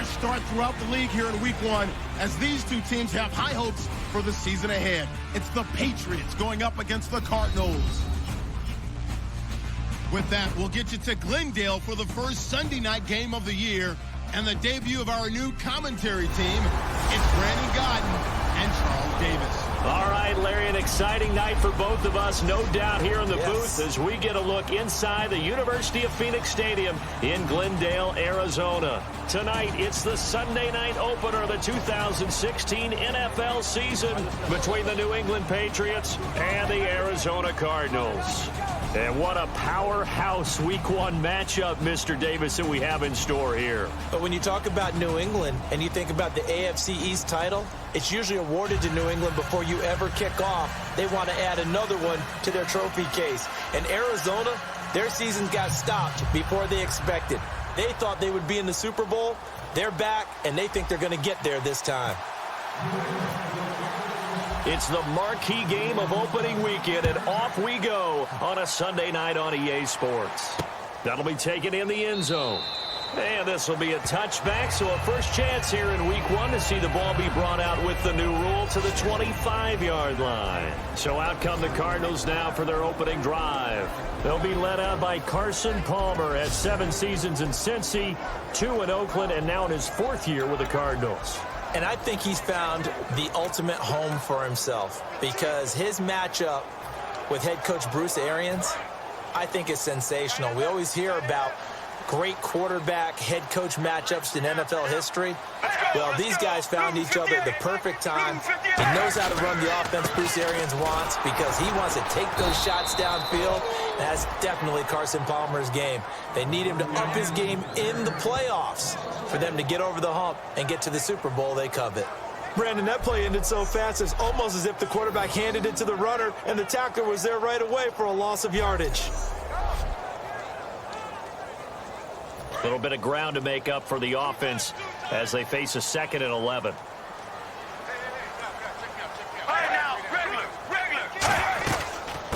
fresh start throughout the league here in Week 1 as these two teams have high hopes for the season ahead. It's the Patriots going up against the Cardinals. With that, we'll get you to Glendale for the first Sunday night game of the year and the debut of our new commentary team. It's Brandon Godden and Charles Davis. All right, Larry, an exciting night for both of us, no doubt, here in the booth as we get a look inside the University of Phoenix Stadium in Glendale, Arizona. Tonight, it's the Sunday night opener of the 2016 NFL season between the New England Patriots and the Arizona Cardinals. And what a powerhouse Week 1 matchup, Mr. Davis, that we have in store here. But when you talk about New England and you think about the AFC East title, it's usually awarded to New England before you ever kick off. They want to add another one to their trophy case. And Arizona, their season got stopped before they expected. They thought they would be in the Super Bowl. They're back, and they think they're going to get there this time. It's the marquee game of opening weekend, and off we go on a Sunday night on EA Sports. That'll be taken in the end zone. And this will be a touchback, so a first chance here in Week 1 to see the ball be brought out with the new rule to the 25-yard line. So out come the Cardinals now for their opening drive. They'll be led out by Carson Palmer at 7 seasons in Cincy, 2 in Oakland, and now in his 4th year with the Cardinals. And I think he's found the ultimate home for himself because his matchup with head coach Bruce Arians, I think is sensational. We always hear about great quarterback head coach matchups in NFL history. Well, these guys found each other at the perfect time. He knows how to run the offense Bruce Arians wants because he wants to take those shots downfield. That's definitely Carson Palmer's game. They need him to up his game in the playoffs for them to get over the hump and get to the Super Bowl they covet. Brandon, that play ended so fast it's almost as if the quarterback handed it to the runner and the tackler was there right away for a loss of yardage. A little bit of ground to make up for the offense as they face a 2nd and 11.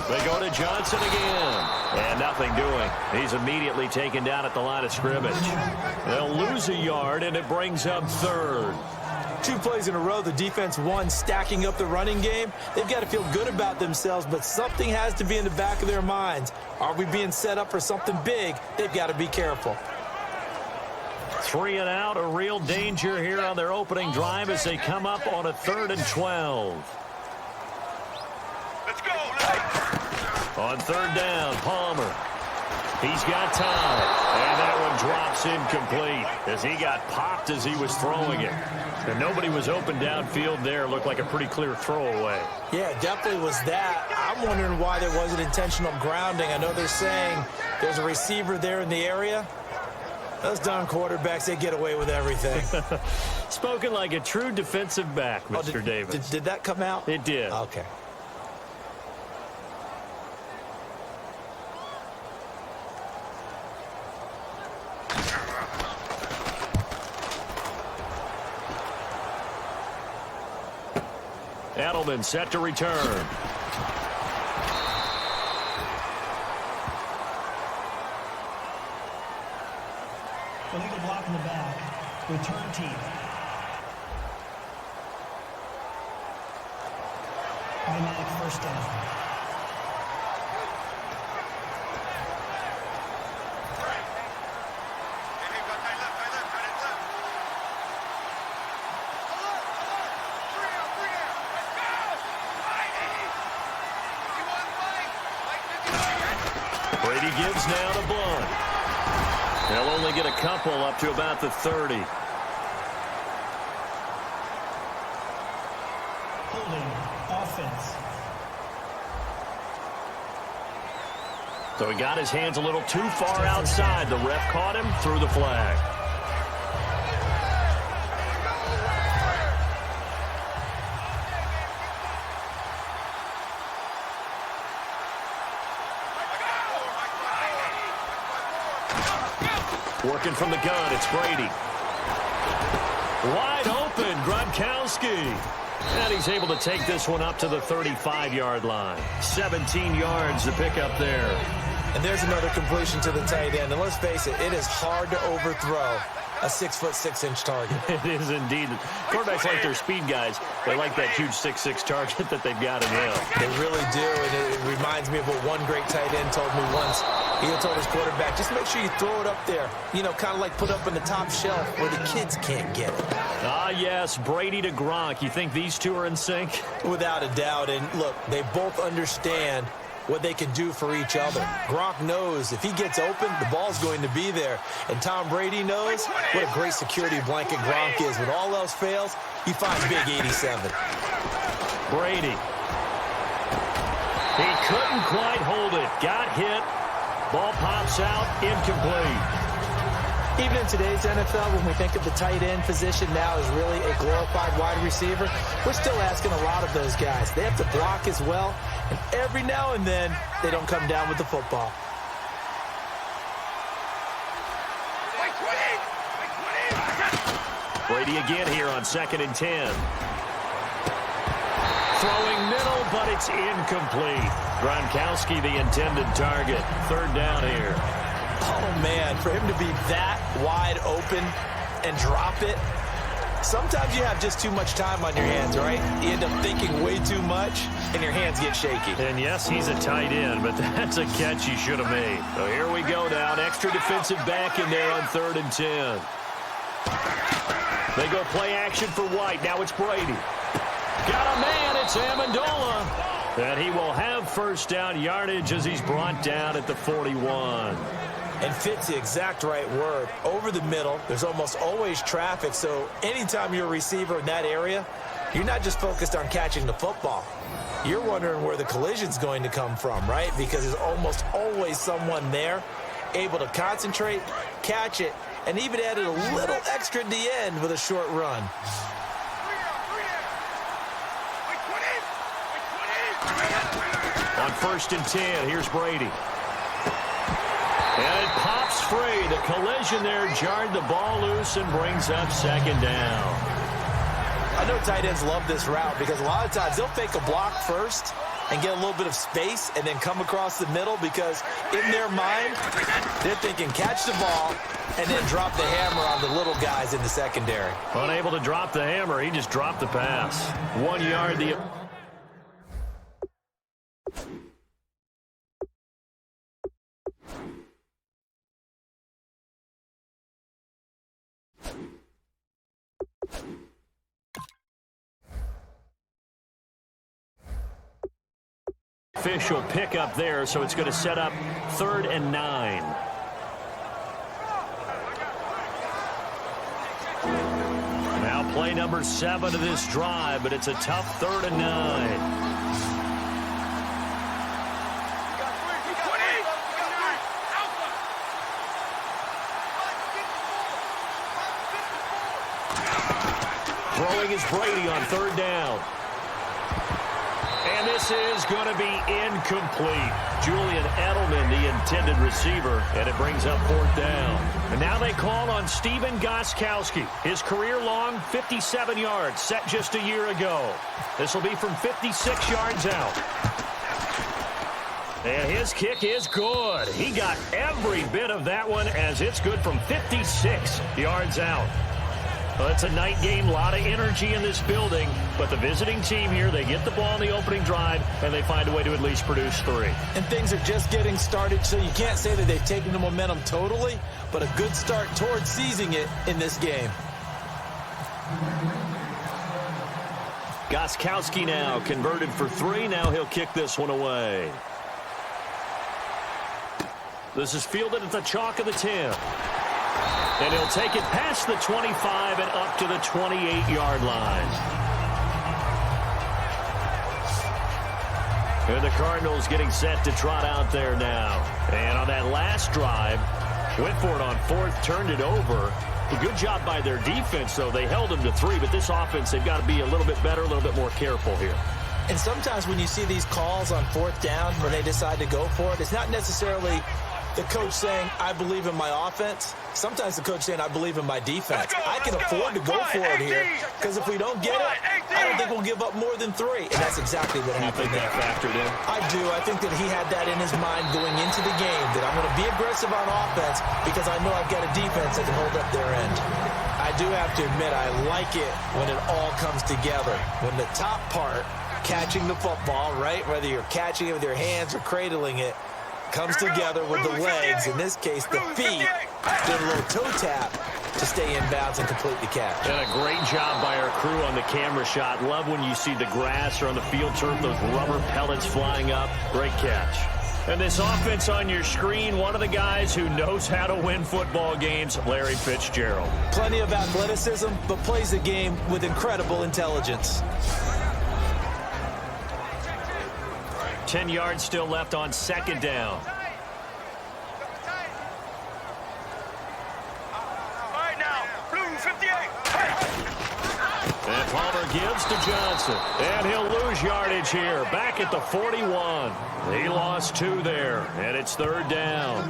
They go to Johnson again. And nothing doing. He's immediately taken down at the line of scrimmage. They'll lose a yard, and it brings up 3rd. 2 plays in a row, the defense won, stacking up the running game. They've got to feel good about themselves, but something has to be in the back of their minds. Are we being set up for something big? They've got to be careful. 3 and out, a real danger here on their opening drive as they come up on a 3rd and 12. Let's go. On 3rd down, Palmer. He's got time. And that one drops incomplete as he got popped as he was throwing it. And nobody was open downfield there. Looked like a pretty clear throwaway. Yeah, definitely was that. I'm wondering why there wasn't intentional grounding. I know they're saying there's a receiver there in the area. Those darn quarterbacks, they get away with everything. Spoken like a true defensive back, Mr. Davis. Did that come out? It did. Okay. Edelman set to return. Illegal block in the back. Return team. Automatic first down. Brady gives now to Blunt. They'll only get a couple up to about the 30. Holding offense. So he got his hands a little too far outside. The ref caught him, threw the flag. Working from the gun, it's Brady. Wide open, Gronkowski. And he's able to take this one up to the 35-yard line. 17 yards to pick up there. And there's another completion to the tight end. And let's face it, it is hard to overthrow a 6'6" target. It is indeed. Quarterbacks like their speed guys. They like that huge 6'6" target that they've got in him. They really do, and it reminds me of what one great tight end told me once. He told his quarterback, just make sure you throw it up there. You know, kind of like put up on the top shelf where the kids can't get it. Ah, yes, Brady to Gronk. You think these two are in sync? Without a doubt, and look, they both understand what they can do for each other. Gronk knows if he gets open, the ball's going to be there. And Tom Brady knows what a great security blanket Gronk is. When all else fails, he finds big 87. Brady. He couldn't quite hold it. Got hit. Ball pops out. Incomplete. Even in today's NFL, when we think of the tight end position now as really a glorified wide receiver, we're still asking a lot of those guys. They have to block as well, and every now and then, they don't come down with the football. Brady again here on 2nd and 10. Throwing middle, but it's incomplete. Gronkowski, the intended target. 3rd down here. Oh, man, for him to be that wide open and drop it, sometimes you have just too much time on your hands, right? You end up thinking way too much, and your hands get shaky. And, yes, he's a tight end, but that's a catch he should have made. So here we go now. An extra defensive back in there on 3rd and 10. They go play action for White. Now it's Brady. Got a man. It's Amendola. And he will have 1st down yardage as he's brought down at the 41. And fits the exact right word. Over the middle, there's almost always traffic, so anytime you're a receiver in that area, you're not just focused on catching the football. You're wondering where the collision's going to come from, right? Because there's almost always someone there able to concentrate, catch it, and even added a little extra at the end with a short run. On 1st and 10, here's Brady. And it pops free. The collision there jarred the ball loose and brings up 2nd down. I know tight ends love this route because a lot of times they'll fake a block first and get a little bit of space and then come across the middle because in their mind, they're thinking catch the ball and then drop the hammer on the little guys in the secondary. Unable to drop the hammer, he just dropped the pass. 1 yard. Official pickup there, so it's going to set up 3rd and 9. Now play number 7 of this drive, but it's a tough 3rd and 9. Throwing is Brady on 3rd down. And this is going to be incomplete. Julian Edelman, the intended receiver, and it brings up 4th down. And now they call on Stephen Gostkowski. His career-long 57 yards set just a year ago. This will be from 56 yards out. And his kick is good. He got every bit of that one as it's good from 56 yards out. Well, it's a night game, a lot of energy in this building, but the visiting team here, they get the ball in the opening drive, and they find a way to at least produce 3. And things are just getting started, so you can't say that they've taken the momentum totally, but a good start towards seizing it in this game. Gostkowski now converted for 3. Now he'll kick this one away. This is fielded at the chalk of the 10. And he'll take it past the 25 and up to the 28-yard line. And the Cardinals getting set to trot out there now. And on that last drive, went for it on 4th, turned it over. A good job by their defense, though. They held them to 3, but this offense, they've got to be a little bit better, a little bit more careful here. And sometimes when you see these calls on 4th down, when they decide to go for it, it's not necessarily the coach saying, I believe in my offense. Sometimes the coach saying, I believe in my defense. I can afford to go for it here, because if we don't get it, I don't think we'll give up more than 3. And that's exactly what happened there. That factored in? I do. I think that he had that in his mind going into the game, that I'm going to be aggressive on offense because I know I've got a defense that can hold up their end. I do have to admit, I like it when it all comes together. When the top part, catching the football, right, whether you're catching it with your hands or cradling it, comes together with the legs, in this case the feet, did a little toe tap to stay in bounds and complete the catch. And a great job by our crew on the camera shot. Love when you see the grass or on the field turf, those rubber pellets flying up. Great catch. And this offense on your screen, one of the guys who knows how to win football games, Larry Fitzgerald. Plenty of athleticism, but plays the game with incredible intelligence. 10 yards still left on 2nd down. All right, now, blue 58. And Palmer gives to Johnson. And he'll lose yardage here. Back at the 41. He lost 2 there. And it's 3rd down.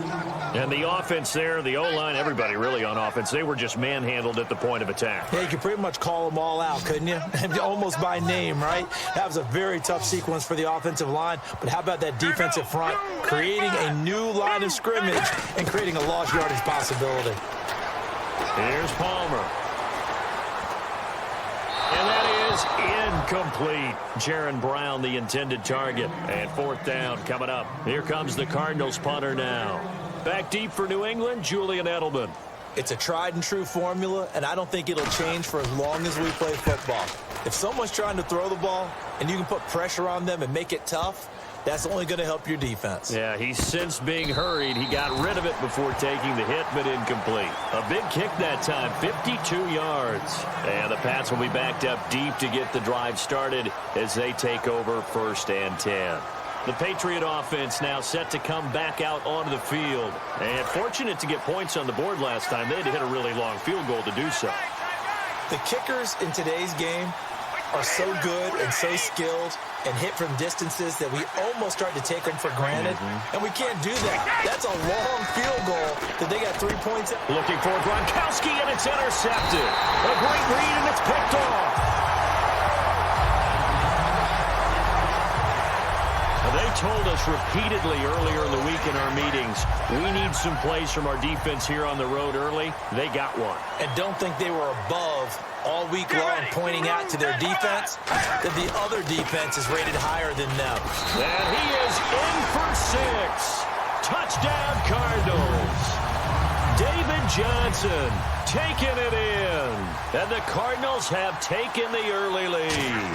And the offense there, the O-line, everybody really on offense, they were just manhandled at the point of attack. Yeah, you could pretty much call them all out, couldn't you? Almost by name, right? That was a very tough sequence for the offensive line. But how about that defensive front creating a new line of scrimmage and creating a lost yardage possibility? Here's Palmer. And that is incomplete. Jaron Brown, the intended target. And 4th down coming up. Here comes the Cardinals punter now. Back deep for New England, Julian Edelman. It's a tried and true formula, and I don't think it'll change for as long as we play football. If someone's trying to throw the ball and you can put pressure on them and make it tough, that's only going to help your defense. Yeah, he's since being hurried. He got rid of it before taking the hit, but incomplete. A big kick that time, 52 yards. And the Pats will be backed up deep to get the drive started as they take over 1st and 10. The Patriot offense now set to come back out onto the field. And fortunate to get points on the board last time. They had to hit a really long field goal to do so. The kickers in today's game are so good and so skilled and hit from distances that we almost start to take them for granted. And we can't do that. That's a long field goal that they got 3 points. Looking for Gronkowski, and it's intercepted. A great read, and it's picked off. They told us repeatedly earlier in the week in our meetings, we need some plays from our defense here on the road early. They got one. And don't think they were above all week long pointing out to their defense that the other defense is rated higher than them. And he is in for 6. Touchdown Cardinals. David Johnson taking it in. And the Cardinals have taken the early lead.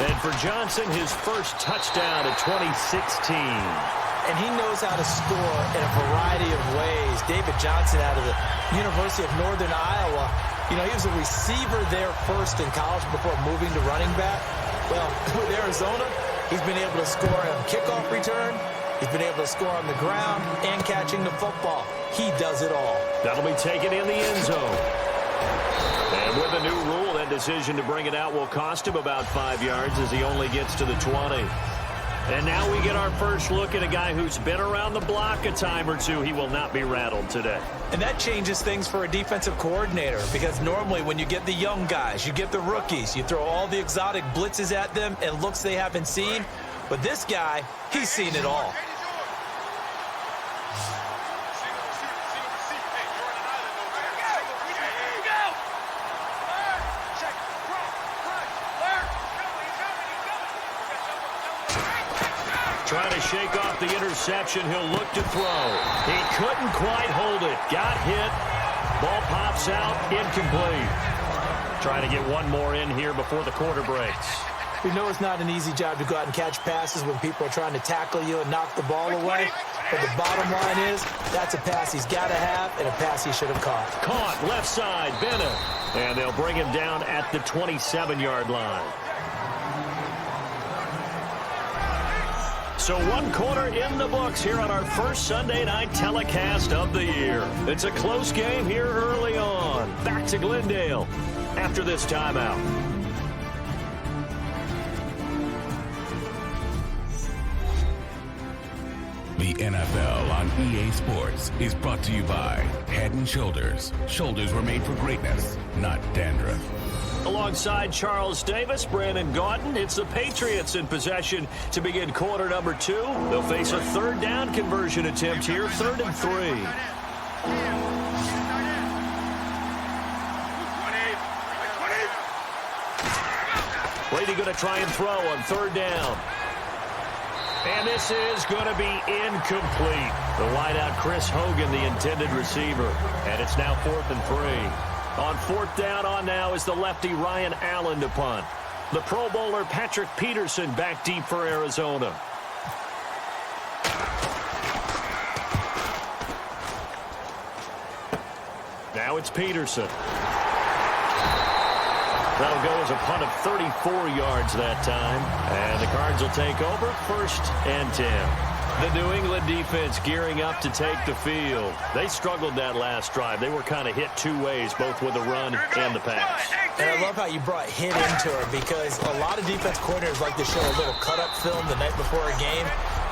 And for Johnson, his first touchdown of 2016. And he knows how to score in a variety of ways. David Johnson out of the University of Northern Iowa. You know, he was a receiver there first in college before moving to running back. Well, with Arizona, he's been able to score on kickoff return. He's been able to score on the ground and catching the football. He does it all. That'll be taken in the end zone. And with a new rule, that decision to bring it out will cost him about 5 yards as he only gets to the 20. And now we get our first look at a guy who's been around the block a time or two. He will not be rattled today. And that changes things for a defensive coordinator, because normally when you get the young guys, you get the rookies, you throw all the exotic blitzes at them and looks they haven't seen. But this guy, he's seen it all. Trying to shake off the interception. He'll look to throw. He couldn't quite hold it. Got hit. Ball pops out. Incomplete. Trying to get one more in here before the quarter breaks. We know it's not an easy job to go out and catch passes when people are trying to tackle you and knock the ball away. But the bottom line is, that's a pass he's got to have and a pass he should have caught. Caught left side, Bennett. And they'll bring him down at the 27-yard line. So 1 quarter in the books here on our first Sunday night telecast of the year. It's a close game here early on. Back to Glendale after this timeout. The NFL on EA Sports is brought to you by Head & Shoulders. Shoulders were made for greatness, not dandruff. Alongside Charles Davis, Brandon Gaudin, it's the Patriots in possession to begin quarter number 2. They'll face a third down conversion attempt here, 3rd and 3. Brady going to try and throw on 3rd down. And this is going to be incomplete. The wideout, Chris Hogan, the intended receiver. And it's now 4th and 3. On 4th down, on now is the lefty Ryan Allen to punt. The Pro Bowler Patrick Peterson back deep for Arizona. Now it's Peterson. That'll go as a punt of 34 yards that time. And the Cards will take over, 1st and 10. The New England defense gearing up to take the field. They struggled that last drive. They were kind of hit two ways, both with the run and the pass. And I love how you brought hit into it, because a lot of defense coordinators like to show a little cut-up film the night before a game.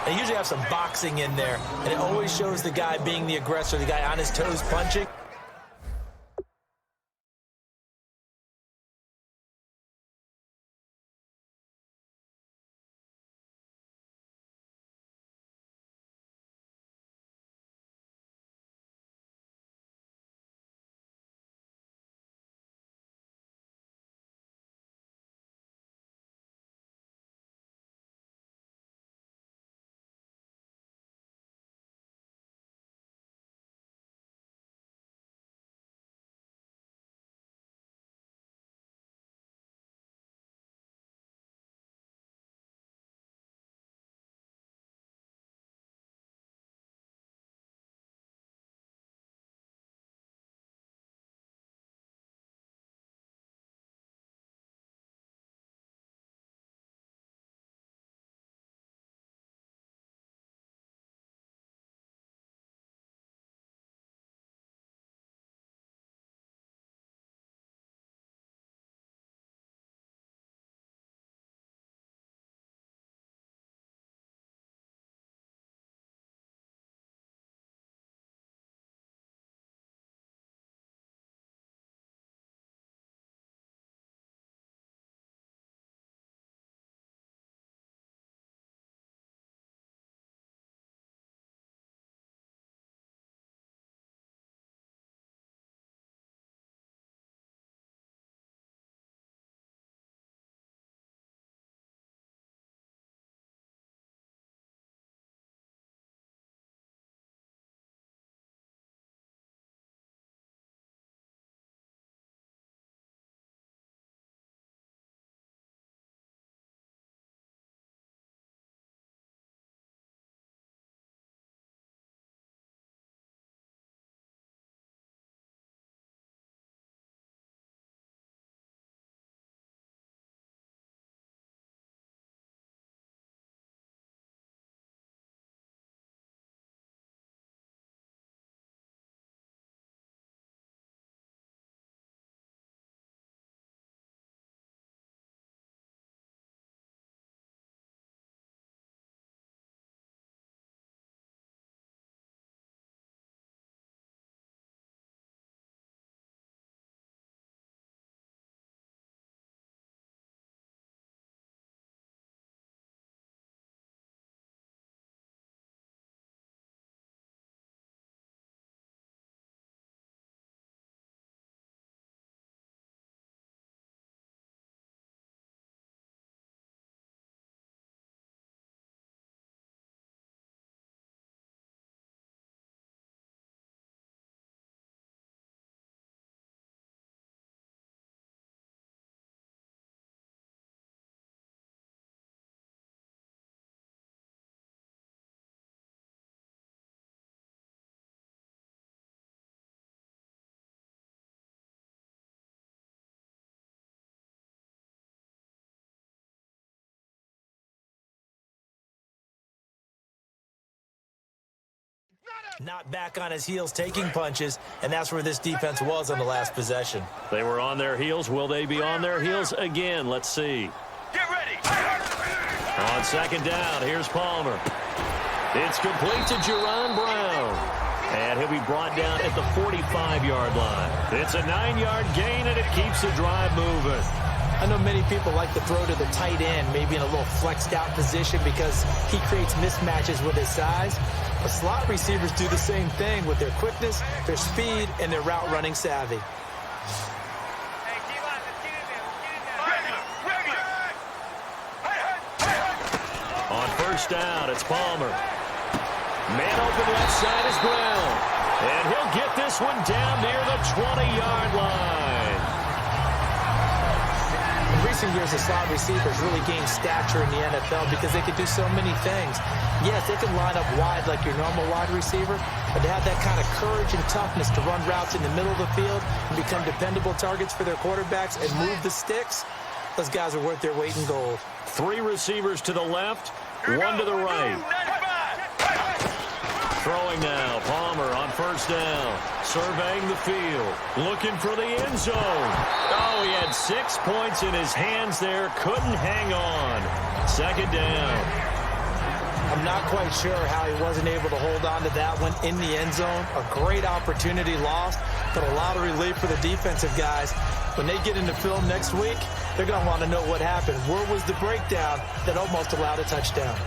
They usually have some boxing in there, and it always shows the guy being the aggressor, the guy on his toes punching. Not back on his heels taking punches, and that's where this defense was on the last possession. They were on their heels. Will they be on their heels again? Let's see. Get ready. On 2nd down, here's Palmer. It's complete to Jerron Brown. And he'll be brought down at the 45-yard line. It's a 9-yard gain, and it keeps the drive moving. I know many people like to throw to the tight end, maybe in a little flexed out position because he creates mismatches with his size. But slot receivers do the same thing with their quickness, their speed, and their route running savvy. On first down, it's Palmer. Man open left side is Brown. And he'll get this one down near the 20-yard line. In recent years, the slot receivers really gained stature in the NFL because they can do so many things. Yes, they can line up wide like your normal wide receiver, but to have that kind of courage and toughness to run routes in the middle of the field and become dependable targets for their quarterbacks and move the sticks, those guys are worth their weight in gold. 3 receivers to the left, 1 to the right. Throwing now, Palmer on first down, surveying the field, looking for the end zone. Oh, he had 6 points in his hands there, couldn't hang on. Second down. I'm not quite sure how he wasn't able to hold on to that one in the end zone. A great opportunity lost, but a lot of relief for the defensive guys. When they get into film next week, they're going to want to know what happened. Where was the breakdown that almost allowed a touchdown?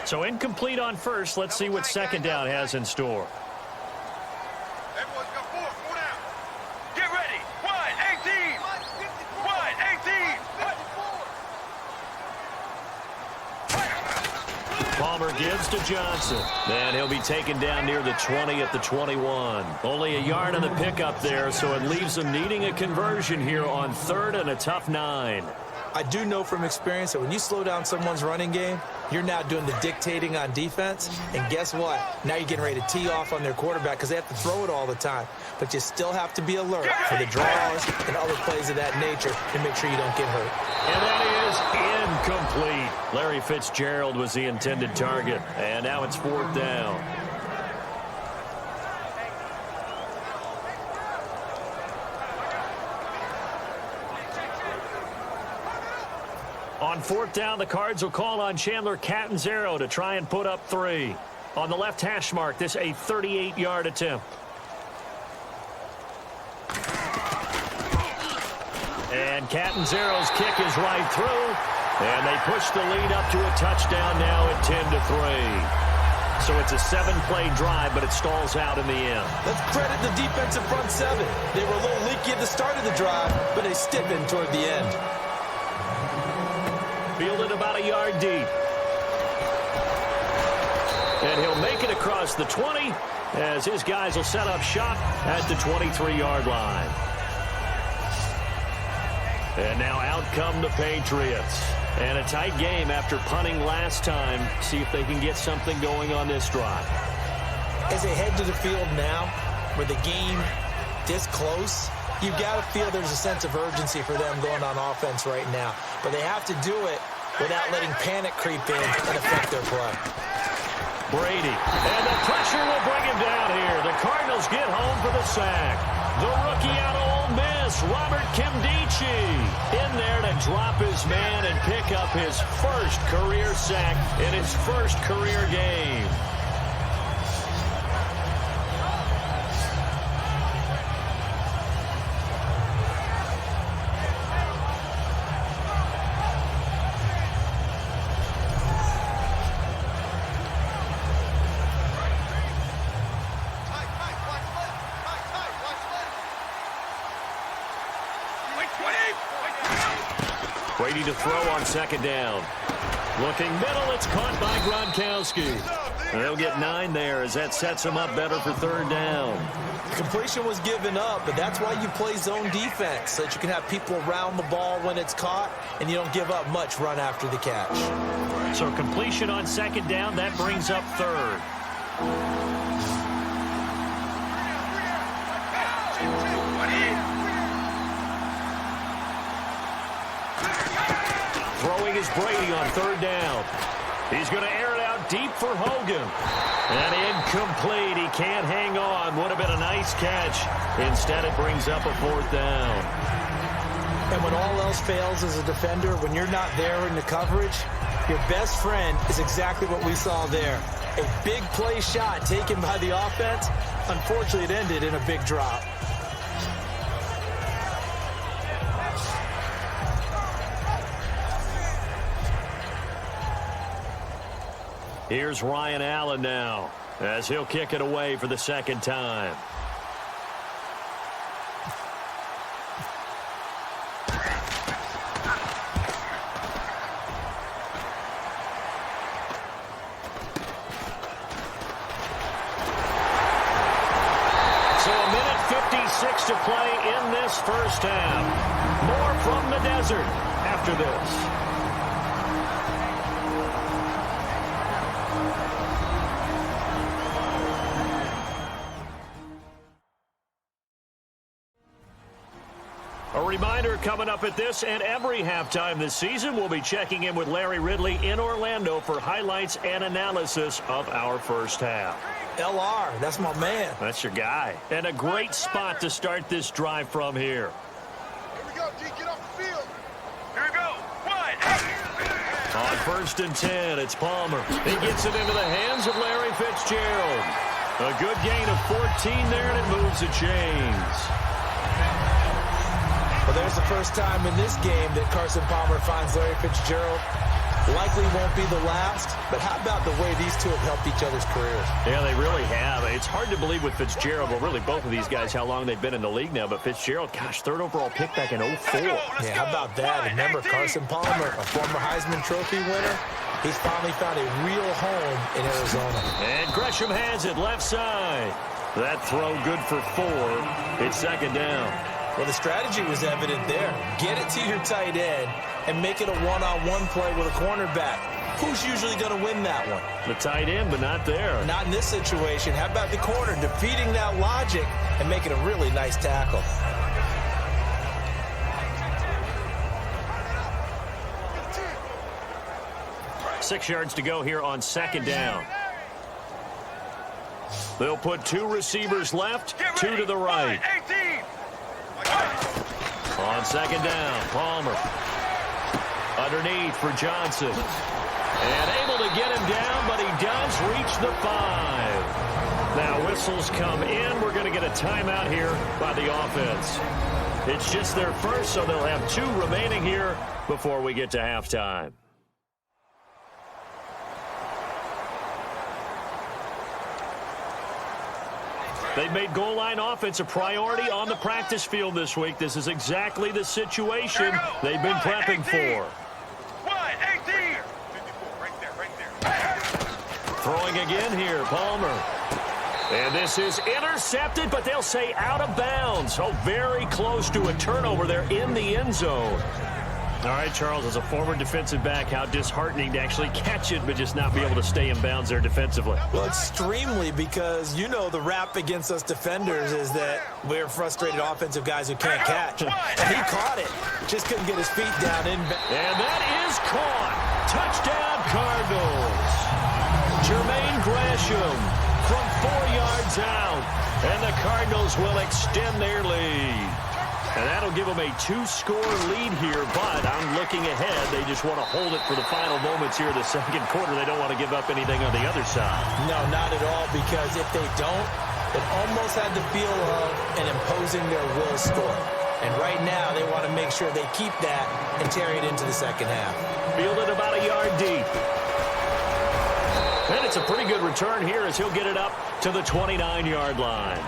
So incomplete on first. Let's see what second down has in store. Everyone's got 4 down. Get ready. 1-18. 1-18. Palmer gives to Johnson. And he'll be taken down near the 20 at the 21. Only a yard on the pickup there, so it leaves them needing a conversion here on third and a tough 9. I do know from experience that when you slow down someone's running game, you're now doing the dictating on defense. And guess what? Now you're getting ready to tee off on their quarterback because they have to throw it all the time. But you still have to be alert for the draws and other plays of that nature to make sure you don't get hurt. And that is incomplete. Larry Fitzgerald was the intended target. And now it's 4th down. On 4th down, the Cards will call on Chandler Catanzaro to try and put up 3. On the left hash mark, this a 38-yard attempt. And Catanzaro's kick is right through. And they push the lead up to a touchdown now at 10-3. So it's a 7-play drive, but it stalls out in the end. Let's credit the defensive front 7. They were a little leaky at the start of the drive, but they stiffened toward the end. Fielded about a yard deep. And he'll make it across the 20 as his guys will set up shop at the 23-yard line. And now out come the Patriots. And a tight game after punting last time. See if they can get something going on this drive. As they head to the field now, with the game this close, you've got to feel there's a sense of urgency for them going on offense right now. But they have to do it without letting panic creep in and affect their play. Brady. And the pressure will bring him down here. The Cardinals get home for the sack. The rookie out of Ole Miss, Robert Kimdichie, in there to drop his man and pick up his first career sack in his first career game. Brady to throw on second down. Looking middle, it's caught by Gronkowski. They'll get 9 there as that sets him up better for third down. Completion was given up, but that's why you play zone defense, so that you can have people around the ball when it's caught, and you don't give up much run after the catch. So completion on second down, that brings up third. Throwing is Brady on third down. He's going to air it out deep for Hogan. And incomplete. He can't hang on. Would have been a nice catch. Instead, it brings up a 4th down. And when all else fails as a defender, when you're not there in the coverage, your best friend is exactly what we saw there. A big play shot taken by the offense. Unfortunately, it ended in a big drop. Here's Ryan Allen now, as he'll kick it away for the 2nd time. So a minute 56 to play in this first half. More from the desert after this. A reminder coming up at this and every halftime this season, we'll be checking in with Larry Ridley in Orlando for highlights and analysis of our first half. LR, that's my man. That's your guy. And a great spot to start this drive from here. Here we go, D. Get off the field. Here we go. 1. On 1st and 10, it's Palmer. He gets it into the hands of Larry Fitzgerald. A good gain of 14 there, and it moves the chains. Well, there's the first time in this game that Carson Palmer finds Larry Fitzgerald. Likely won't be the last, but how about the way these two have helped each other's careers? Yeah, they really have. It's hard to believe with Fitzgerald, well, really both of these guys, how long they've been in the league now. But Fitzgerald, gosh, 3rd overall pick back in 04. Yeah, how about that? Remember Carson Palmer, a former Heisman Trophy winner? He's finally found a real home in Arizona. And Gresham has it left side. That throw good for 4. It's 2nd down. Well, the strategy was evident there. Get it to your tight end and make it a one-on-one play with a cornerback. Who's usually going to win that one? The tight end, but not there. Not in this situation. How about the corner defeating that logic and making a really nice tackle? Six yards to go here on 2nd down. They'll put 2 receivers left, 2 to the right. 18. On 2nd down, Palmer. Underneath for Johnson. And able to get him down, but he does reach the 5. Now whistles come in. We're going to get a timeout here by the offense. It's just their first, so they'll have 2 remaining here before we get to halftime. They've made goal line offense a priority on the practice field this week. This is exactly the situation they've been prepping for. 18. 54, right there. Throwing again here, Palmer. And this is intercepted, but they'll say out of bounds. So very close to a turnover there in the end zone. All right, Charles, as a former defensive back, how disheartening to actually catch it, but just not be able to stay in bounds there defensively. Well, extremely, because you know the rap against us defenders is that we're frustrated offensive guys who can't catch. And he caught it. Just couldn't get his feet down in. And that is caught. Touchdown, Cardinals. Jermaine Gresham from 4 yards out. And the Cardinals will extend their lead. And that'll give them a 2-score lead here, but I'm looking ahead. They just want to hold it for the final moments here of the 2nd quarter. They don't want to give up anything on the other side. No, not at all, because if they don't, it almost had the feel of an imposing their will score. And right now, they want to make sure they keep that and carry it into the 2nd half. Fielded about a yard deep. And it's a pretty good return here as he'll get it up to the 29-yard line.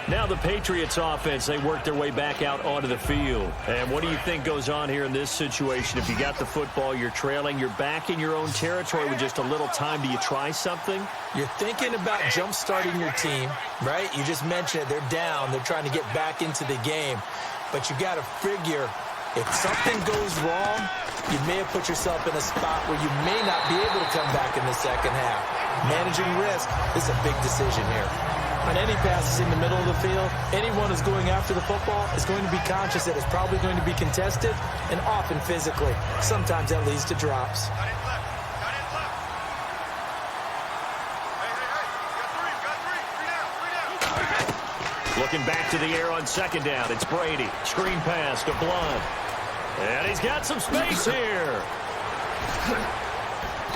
Now the Patriots offense, they work their way back out onto the field. And what do you think goes on here in this situation? If you got the football, you're trailing, you're back in your own territory with just a little time. Do you try something? You're thinking about jump-starting your team, right? You just mentioned it. They're down. They're trying to get back into the game. But you got to figure if something goes wrong, you may have put yourself in a spot where you may not be able to come back in the 2nd half. Managing risk is a big decision here. On any passes in the middle of the field, anyone who's going after the football is going to be conscious that it's probably going to be contested and often physically. Sometimes that leads to drops. Got it left. Got it left. Hey. Got three down. Looking back to the air on second down. It's Brady. Screen pass to Blunt. And he's got some space here.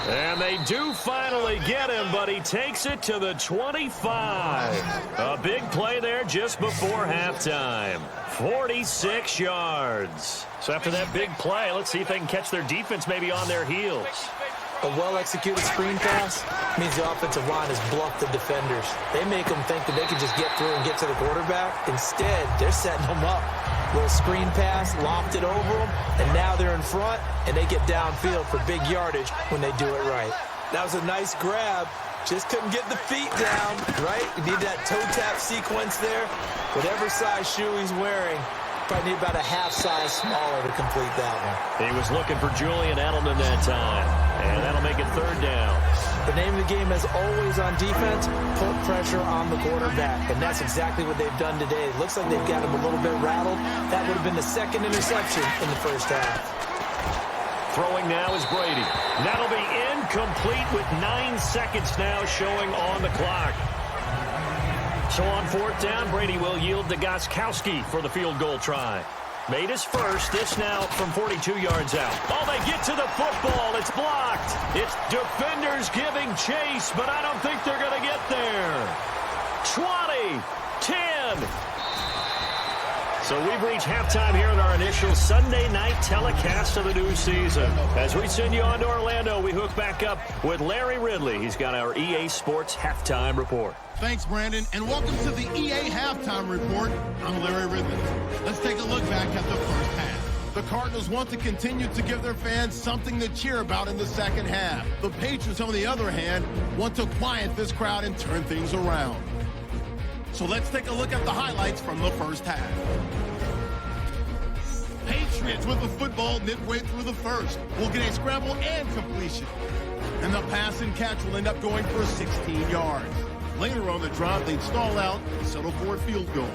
And they do finally get him, but he takes it to the 25. A big play there just before halftime. 46 yards. So after that big play, let's see if they can catch their defense maybe on their heels. A well-executed screen pass means the offensive line has bluffed the defenders. They make them think that they can just get through and get to the quarterback. Instead, they're setting them up. Little screen pass, lofted over them, and now they're in front, and they get downfield for big yardage when they do it right. That was a nice grab. Just couldn't get the feet down, right? You need that toe tap sequence there. Whatever size shoe he's wearing, probably need about a half size smaller to complete that one. He was looking for Julian Edelman that time, and that'll make it third down. The name of the game, as always on defense, put pressure on the quarterback, and that's exactly what they've done today. It looks like they've got him a little bit rattled. That would have been the second interception in the first half. Throwing now is Brady. That'll be incomplete with 9 seconds now showing on the clock. So on fourth down, Brady will yield to Gostkowski for the field goal try. Made his first. This now from 42 yards out. Oh, they get to the football. It's blocked. It's defenders giving chase, but I don't think they're going to get there. 20, 10. So we've reached halftime here in our initial Sunday night telecast of the new season. As we send you on to Orlando, we hook back up with Larry Ridley. He's got our EA Sports Halftime Report. Thanks, Brandon, and welcome to the EA Halftime Report. I'm Larry Ridley. Let's take a look back at the first half. The Cardinals want to continue to give their fans something to cheer about in the second half. The Patriots, on the other hand, want to quiet this crowd and turn things around. So let's take a look at the highlights from the first half. Patriots with the football midway through the first will get a scramble and completion. And the pass and catch will end up going for 16 yards. Later on the drive, they'd stall out and settle for a field goal.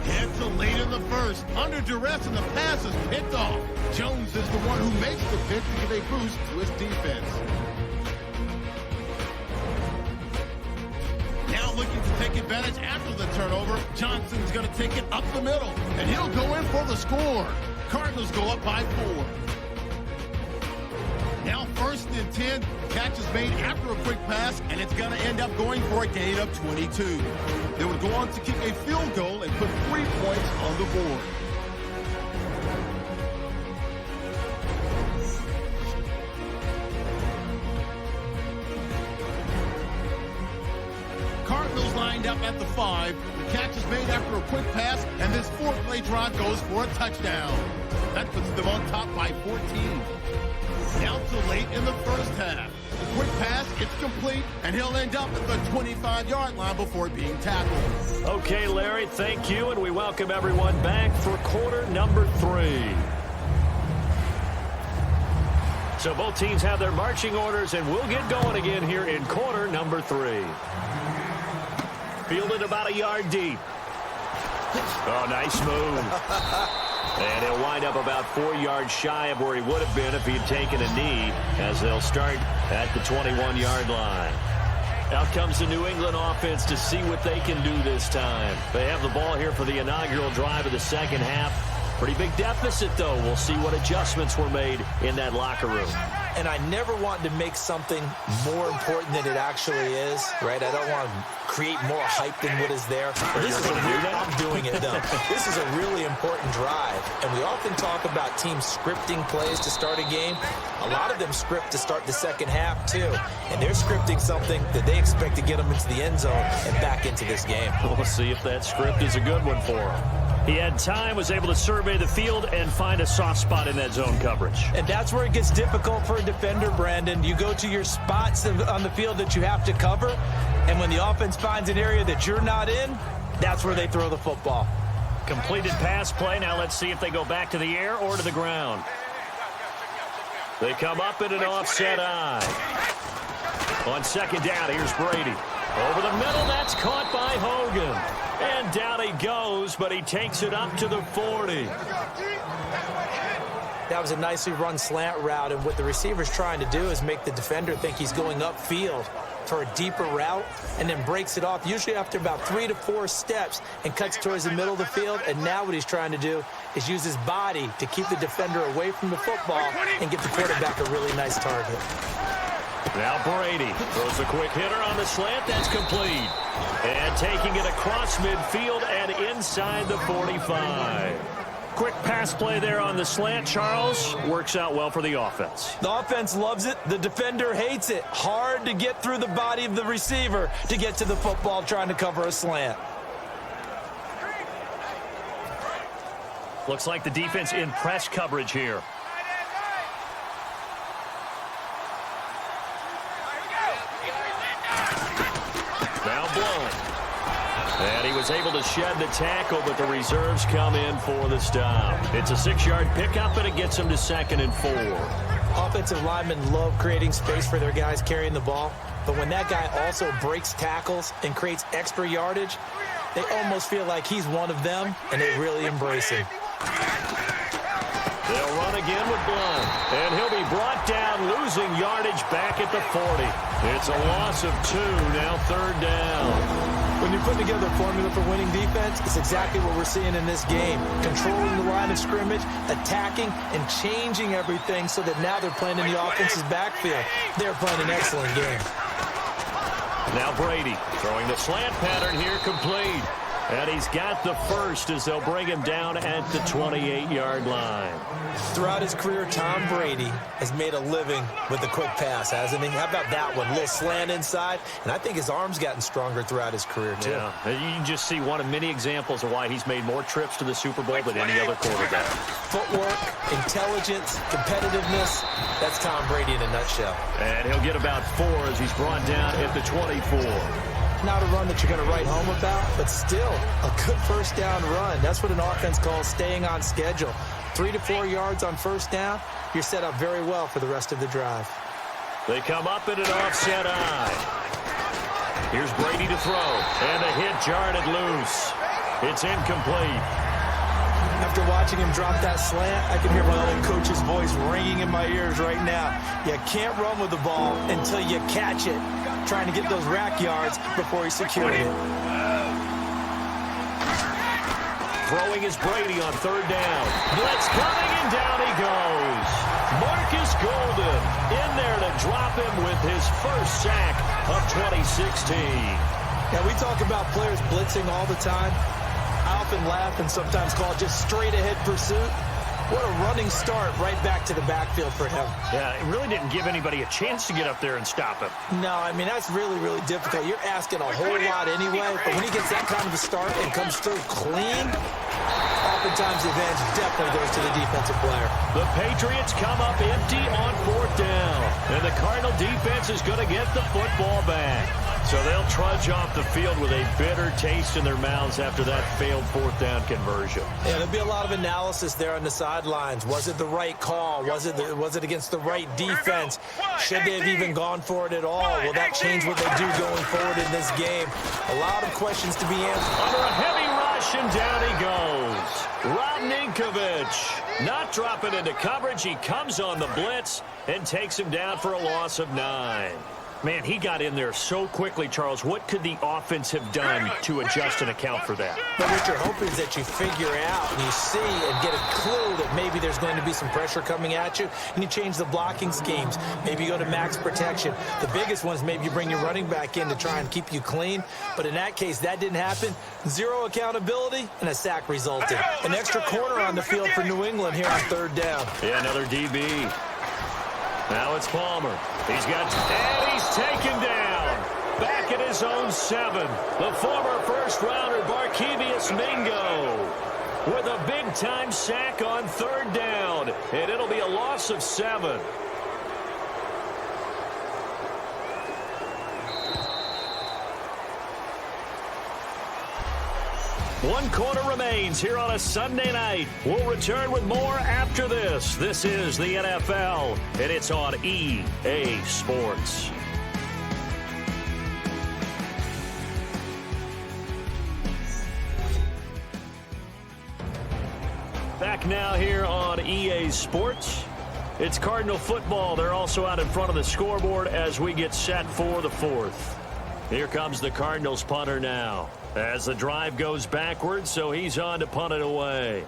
It's late in the first. Under duress, and the pass is picked off. Jones is the one who makes the pick to give a boost to his defense. Now looking to take advantage after the turnover. Johnson's going to take it up the middle, and he'll go in for the score. Cardinals go up by 4. Now first and 10. Catch is made after a quick pass, and it's going to end up going for a gain of 22. They would go on to kick a field goal and put 3 points on the board. Cardinals lined up at the 5. The catch is made after a quick pass, and this 4-play drive goes for a touchdown. That puts them on top by 14. Now to late in the first half. The quick pass, it's complete, and he'll end up at the 25-yard line before being tackled. Okay, Larry, thank you, and we welcome everyone back for quarter number 3. So both teams have their marching orders, and we'll get going again here in quarter number 3. Fielded about a yard deep. Oh, nice move. And he'll wind up about 4 yards shy of where he would have been if he had taken a knee, as they'll start at the 21-yard line. Out comes the New England offense to see what they can do this time. They have the ball here for the inaugural drive of the second half. Pretty big deficit, though. We'll see what adjustments were made in that locker room. And I never want to make something more important than it actually is, right? I don't want to create more hype than what is there. This is I'm doing it, though. This is a really important drive. And we often talk about teams scripting plays to start a game. A lot of them script to start the second half, too. And they're scripting something that they expect to get them into the end zone and back into this game. We'll see if that script is a good one for them. He had time, was able to survey the field and find a soft spot in that zone coverage. And that's where it gets difficult for a defender, Brandon. You go to your spots on the field that you have to cover, and when the offense finds an area that you're not in, that's where they throw the football. Completed pass play. Now let's see if they go back to the air or to the ground. They come up in an offset eye. On second down, here's Brady. Over the middle, that's caught by Hogan. And down he goes, but he takes it up to the 40. That was a nicely run slant route, and what the receiver's trying to do is make the defender think he's going upfield for a deeper route, and then breaks it off, usually after about 3 to 4 steps, and cuts towards the middle of the field. And now what he's trying to do is use his body to keep the defender away from the football and give the quarterback a really nice target. Now Brady throws a quick hitter on the slant. That's complete. And taking it across midfield and inside the 45. Quick pass play there on the slant, Charles. Works out well for the offense. The offense loves it. The defender hates it. Hard to get through the body of the receiver to get to the football trying to cover a slant. Looks like the defense in press coverage here. Now blown. And he was able to shed the tackle, but the reserves come in for the stop. It's a 6-yard pickup, and it gets him to 2nd and 4. Offensive linemen love creating space for their guys carrying the ball, but when that guy also breaks tackles and creates extra yardage, they almost feel like he's one of them, and they really embrace him. They'll run again with Blunt, and he'll be brought down, losing yardage back at the 40. It's a loss of 2, now 3rd down. When you put together a formula for winning defense, it's exactly what we're seeing in this game. Controlling the line of scrimmage, attacking, and changing everything so that now they're playing in the offense's backfield. They're playing an excellent game. Now Brady throwing the slant pattern here, complete. And he's got the first as they'll bring him down at the 28-yard line. Throughout his career, Tom Brady has made a living with the quick pass, hasn't he? How about that one? A little slant inside, and I think his arm's gotten stronger throughout his career, too. Yeah, you can just see one of many examples of why he's made more trips to the Super Bowl than any other quarterback. Footwork, intelligence, competitiveness, that's Tom Brady in a nutshell. And he'll get about 4 as he's brought down at the 24. Not a run that you're going to write home about, but still a good first down run. That's what an offense calls staying on schedule. 3 to 4 yards on first down, you're set up very well for the rest of the drive. They come up in an offset eye. Here's Brady to throw, and a hit jarred it loose. It's incomplete. After watching him drop that slant, I can hear my old coach's voice ringing in my ears right now. You can't run with the ball until you catch it. Trying to get those rack yards before he secured it. Throwing is Brady on 3rd down. Blitz coming, and down he goes. Marcus Golden in there to drop him with his first sack of 2016. Now, we talk about players blitzing all the time. I often laugh and sometimes call it just straight-ahead pursuit. What a running start right back to the backfield for him. Yeah, it really didn't give anybody a chance to get up there and stop him. No, I mean, that's really, really difficult. You're asking a whole lot anyway, but when he gets that kind of a start and comes through clean, oftentimes the advantage definitely goes to the defensive player. The Patriots come up empty on 4th down, and the Cardinal defense is going to get the football back. So they'll trudge off the field with a bitter taste in their mouths after that failed 4th down conversion. Yeah, there'll be a lot of analysis there on the sidelines. Was it the right call? Was it against the right defense? Should they have even gone for it at all? Will that change what they do going forward in this game? A lot of questions to be answered. Under a heavy rush, and down he goes. Rob Ninkovich not dropping into coverage. He comes on the blitz and takes him down for a loss of 9. Man, he got in there so quickly, Charles. What could the offense have done to adjust and account for that? But what you're hoping is that you figure out and you see and get a clue that maybe there's going to be some pressure coming at you, and you change the blocking schemes. Maybe you go to max protection. The biggest one is maybe you bring your running back in to try and keep you clean. But in that case, that didn't happen. 0 accountability, and a sack resulted. An extra corner on the field for New England here on 3rd down. Yeah, another DB. Now it's Palmer. And he's taken down. Back at his own 7. The former first-rounder Barkevious Mingo with a big-time sack on 3rd down. And it'll be a loss of 7. 1 quarter remains here on a Sunday night. We'll return with more after this. This is the NFL, and it's on EA Sports. Back now here on EA Sports. It's Cardinal football. They're also out in front of the scoreboard as we get set for the 4th. Here comes the Cardinals punter now. As the drive goes backwards, so he's on to punt it away.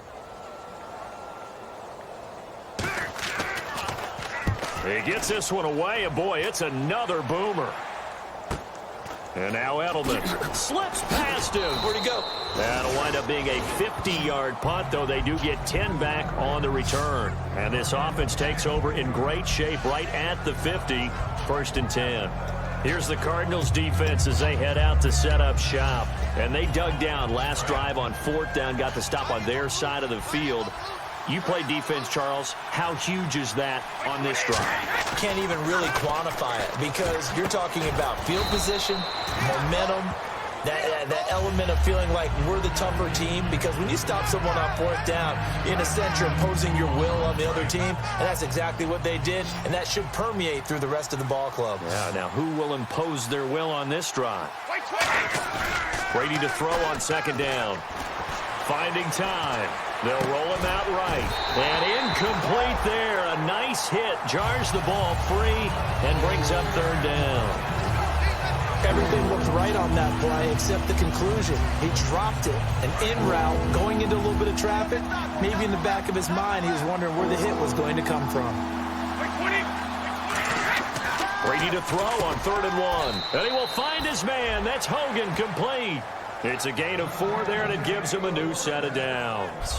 He gets this one away, and boy, it's another boomer. And now Edelman slips past him. Where'd he go? That'll wind up being a 50-yard punt, though they do get 10 back on the return. And this offense takes over in great shape right at the 50, 1st and 10. Here's the Cardinals defense as they head out to set up shop. And they dug down last drive on 4th down, got the stop on their side of the field. You play defense, Charles. How huge is that on this drive? Can't even really quantify it because you're talking about field position, momentum, that element of feeling like we're the tougher team, because when you stop someone on 4th down, in a sense, you're imposing your will on the other team, and that's exactly what they did, and that should permeate through the rest of the ball club. Yeah, now who will impose their will on this drive? Brady to throw on 2nd down. Finding time. They'll roll him out right. And incomplete there. A nice hit. Jars the ball free and brings up 3rd down. Everything looked right on that play except the conclusion. He dropped it. An in route, going into a little bit of traffic. Maybe in the back of his mind, he was wondering where the hit was going to come from. Brady to throw on 3rd and 1. And he will find his man. That's Hogan, complete. It's a gain of 4 there, and it gives him a new set of downs.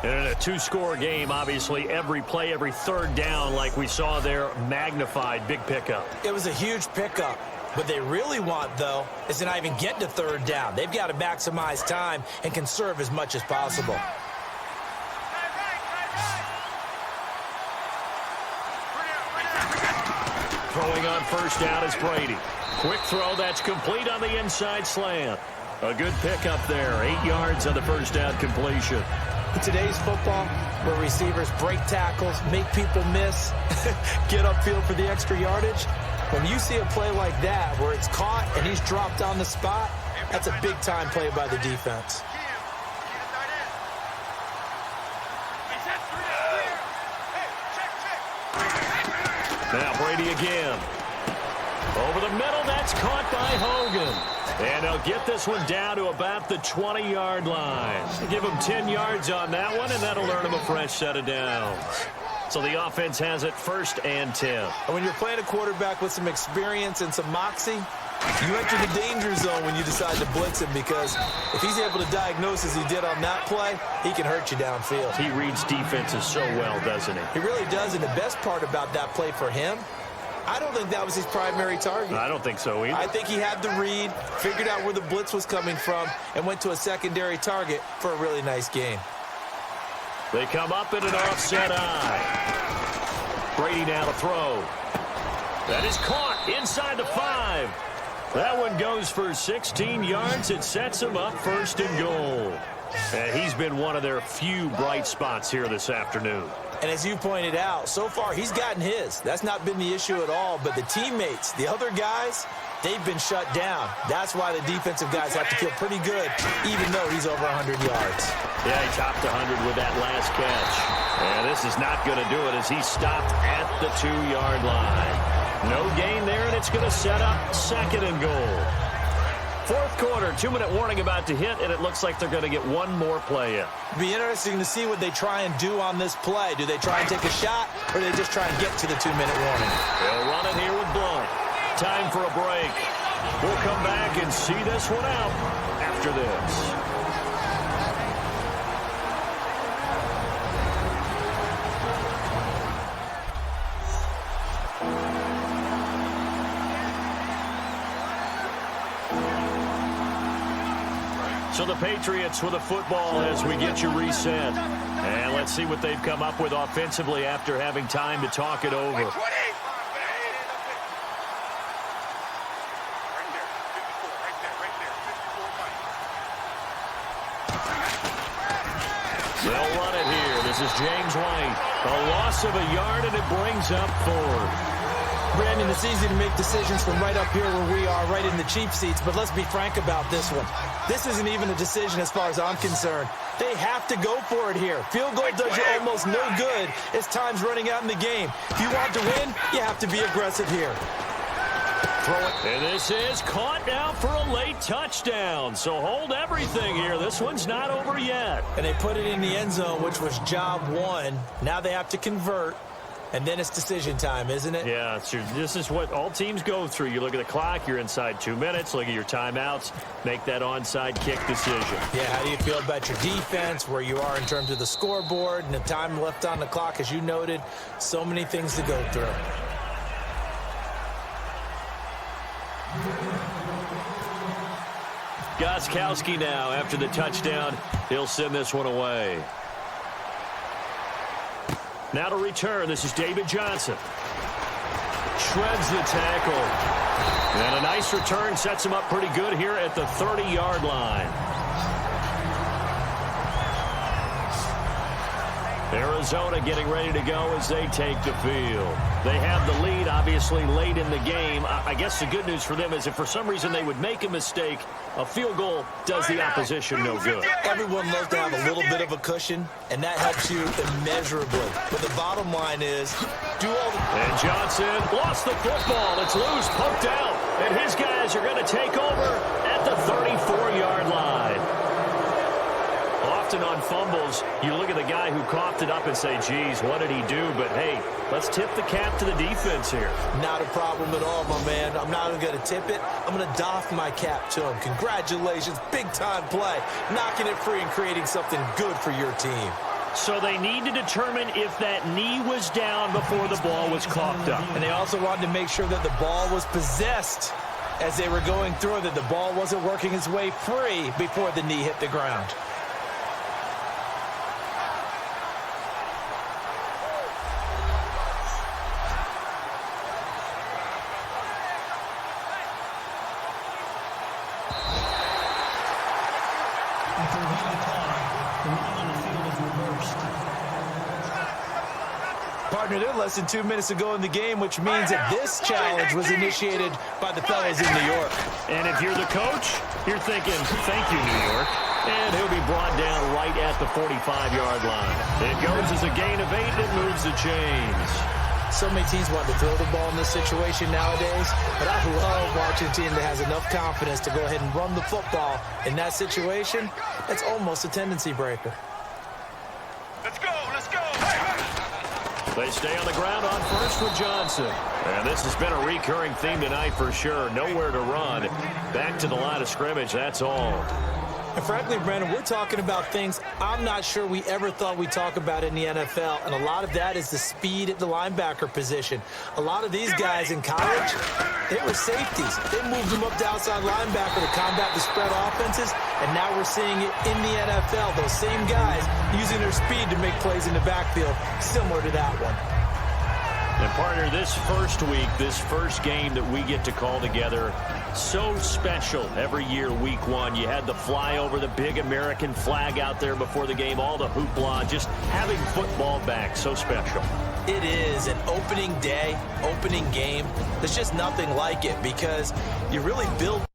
And in a 2-score game, obviously, every play, every 3rd down, like we saw there, magnified. Big pickup. It was a huge pickup. What they really want, though, is to not even get to 3rd down. They've got to maximize time and conserve as much as possible. Throwing on 1st down is Brady. Quick throw, that's complete on the inside slant. A good pickup there. 8 yards on the 1st down completion. In today's football, where receivers break tackles, make people miss, get upfield for the extra yardage, when you see a play like that where it's caught and he's dropped on the spot, that's a big-time play by the defense. Now Brady again. Over the middle, that's caught by Hogan. And they'll get this one down to about the 20-yard line. Give him 10 yards on that one, and that'll earn him a fresh set of downs. So the offense has it 1st and 10. And when you're playing a quarterback with some experience and some moxie, you enter the danger zone when you decide to blitz him, because if he's able to diagnose as he did on that play, he can hurt you downfield. He reads defenses so well, doesn't he? He really does, and the best part about that play for him, I don't think that was his primary target. I don't think so either. I think he had the read, figured out where the blitz was coming from, and went to a secondary target for a really nice gain. They come up in an offset eye. Brady now to throw. That is caught inside the 5. That one goes for 16 yards. It sets him up 1st and goal. And he's been one of their few bright spots here this afternoon. And as you pointed out, so far he's gotten his. That's not been the issue at all. But the teammates, the other guys, they've been shut down. That's why the defensive guys have to feel pretty good, even though he's over 100 yards. Yeah, he topped 100 with that last catch. And this is not going to do it as he stopped at the 2-yard line. No gain there, and it's going to set up 2nd and goal. 4th quarter, 2-minute warning about to hit, and it looks like they're going to get one more play in. It'll be interesting to see what they try and do on this play. Do they try and take a shot, or do they just try and get to the 2-minute warning? They'll run it here with Blunt. Time for a break. We'll come back and see this one out after this. So the Patriots with a football as we get you reset. And let's see what they've come up with offensively after having time to talk it over. This is James White. A loss of a yard, and it brings up 4. Brandon, it's easy to make decisions from right up here where we are, right in the cheap seats, but let's be frank about this one. This isn't even a decision as far as I'm concerned. They have to go for it here. Field goal does you almost no good as time's running out in the game. If you want to win, you have to be aggressive here. Throw it. And this is caught now for a late touchdown. So hold everything here. This one's not over yet. And they put it in the end zone, which was job one. Now they have to convert. And then it's decision time, isn't it? Yeah, this is what all teams go through. You look at the clock, you're inside 2 minutes, look at your timeouts, make that onside kick decision. Yeah, how do you feel about your defense, where you are in terms of the scoreboard, and the time left on the clock, as you noted, so many things to go through. Gostkowski now, after the touchdown, he'll send this one away. Now to return, this is David Johnson. Shreds the tackle. And a nice return sets him up pretty good here at the 30-yard line. Arizona getting ready to go as they take the field. They have the lead, obviously, late in the game. I guess the good news for them is if for some reason they would make a mistake, a field goal does the opposition no good. Everyone loves to have a little bit of a cushion, and that helps you immeasurably. But the bottom line is, do all the... And Johnson lost the football. It's loose, poked out. And his guys are going to take over at the 34-yard line. Often on fumbles, you look at the guy who coughed it up and say, geez, what did he do? But, hey, let's tip the cap to the defense here. Not a problem at all, my man. I'm not even going to tip it. I'm going to doff my cap to him. Congratulations, big-time play. Knocking it free and creating something good for your team. So they need to determine if that knee was down before the ball was coughed up. And they also wanted to make sure that the ball was possessed as they were going through, that the ball wasn't working its way free before the knee hit the ground. Partner, they're less than 2 minutes to go in the game, which means that this challenge was initiated by the fellas in New York. And if you're the coach, you're thinking, thank you, New York. And he'll be brought down right at the 45-yard line. It goes as a gain of 8, and it moves the chains. So many teams want to throw the ball in this situation nowadays, but I love watching a team that has enough confidence to go ahead and run the football in that situation. That's almost a tendency breaker. Let's go, let's go. They stay on the ground on first with Johnson. And this has been a recurring theme tonight for sure. Nowhere to run. Back to the line of scrimmage, that's all. And frankly, Brandon, we're talking about things I'm not sure we ever thought we'd talk about in the NFL. And a lot of that is the speed at the linebacker position. A lot of these guys in college, they were safeties. They moved them up to outside linebacker to combat the spread offenses. And now we're seeing it in the NFL. Those same guys using their speed to make plays in the backfield, similar to that one. And, partner, this first week, this first game that we get to call together, so special every year, week one. You had the flyover, the big American flag out there before the game, all the hoopla, just having football back, so special. It is an opening day, opening game. There's just nothing like it because you really build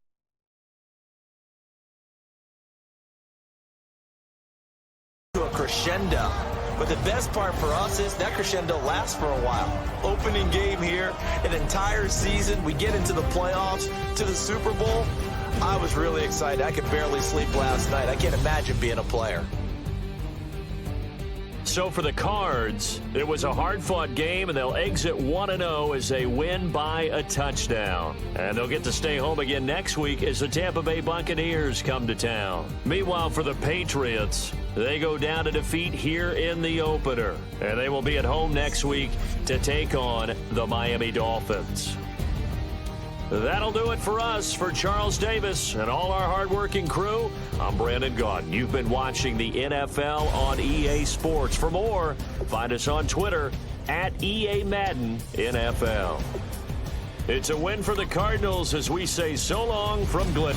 to a crescendo. But the best part for us is that crescendo lasts for a while. Opening game here, an entire season. We get into the playoffs, to the Super Bowl. I was really excited. I could barely sleep last night. I can't imagine being a player. So for the Cards, it was a hard-fought game, and they'll exit 1-0 as they win by a touchdown. And they'll get to stay home again next week as the Tampa Bay Buccaneers come to town. Meanwhile, for the Patriots, they go down to defeat here in the opener. And they will be at home next week to take on the Miami Dolphins. That'll do it for us. For Charles Davis and all our hardworking crew, I'm Brandon Gaudin. You've been watching the NFL on EA Sports. For more, find us on Twitter at EA Madden NFL. It's a win for the Cardinals as we say so long from Glen.